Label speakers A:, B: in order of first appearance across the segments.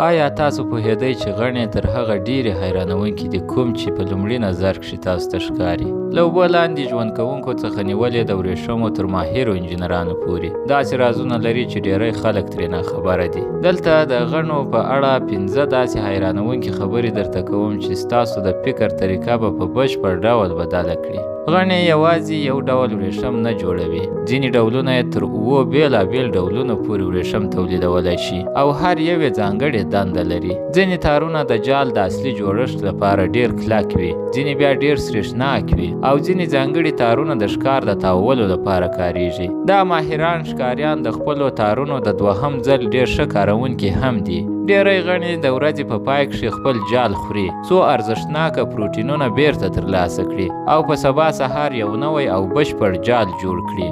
A: آیا تاسو پوهېدئ چې غڼې تر هغه ډېرې حیرانوونکې دي کوم چې په لومړي نظر کښې تاسو ته ښکاري؟ له اوبو لاندې ژوند کوونکو څخه نیولې د ورېښمو تر ماهرو انجینرانو پورې داسې رازونه لري چې ډېری خلک ترې ناخبره دي. دلته د غڼو په اړه 5 داسې حیرانوونکې خبرې درته کوم چې ستاسو د فکر طریقه به په بشپړ ډول بدله کړي. غڼې یوازې یو ډول ورېښم نه جوړوي. ځینې ډولونه یې تر 7 بېلابېل ډولونو پورې ورېښم تولیدولی شي او هر یو یې ځانګړې دنده لري. ځینې تارونه د جال د اصلي جوړښت لپاره ډېر کلک وي، ځینې بیا ډېر سریښناک وي او ځینې ځانګړي تارونه د ښکار د تاوولو لپاره کاریږي. دا ماهران ښکاریان د خپلو تارونو د دوهم ځل ډېر ښه کاروونکي هم دي. ډېری غڼې د ورځې په پای کښې خپل جال خوري څو ارزښتناکه پروټینونه بیرته ترلاسه کړي او په سبا سهار یو نوی او بشپړ جال جوړ کړي.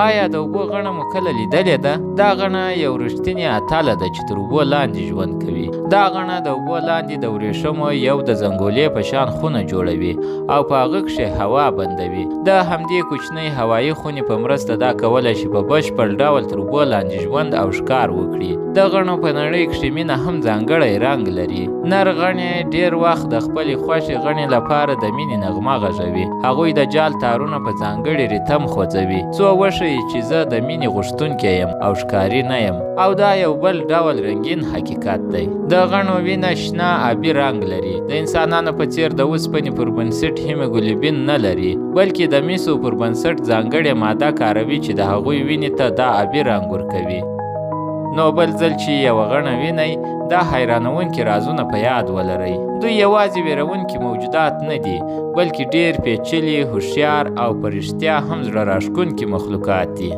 A: آیا د اوبو غڼه مو کله لیدلې ده؟ دا غڼه یو رښتینې اتله ده چې تر اوبو لاندې ژوند کوي. دا غڼه د اوبو لاندې د ورېښمو یو د زنګولې په شان خونه جوړوي او په هغه کښې هوا بندوي. د همدې کوچنۍ هوایي خونې په مرسته دا کولی شي په بشپړ ډول تر اوبو لاندې ژوند او ښکار وکړي. د غڼو په نړۍ کښې مینه هم ځانګړی رنګ لري. نر غڼې ډېر وخت د خپلې خوښې غڼې لپاره د مینې نغمه غږوي. هغوی د جال تارونه په ځانګړي ریتم خوځوي څو وښیي چې زه د مینې غوښتونکی یم او ښکاري نه یم، او دا یو بل ډول رنګین حقیقت دی. د غڼو وینه شنه آبي رنګ لري. د انسانانو په څېر د اوسپنې پر بنسټ هیموګلوبین نه لري، بلکې د مسو پر بنسټ ځانګړې ماده کاروي چې د هغوی وینې ته دا آبي رنګ ورکوي. نو بل ځل چې یوه غڼه وینئ، دا حیرانوونکي رازونه په یاد ولرئ. دوی یوازې ویرونکي موجودات نه دي، بلکې ډېر پیچلي، هوښیار او په رښتیا هم زړه راښکونکي مخلوقات دي.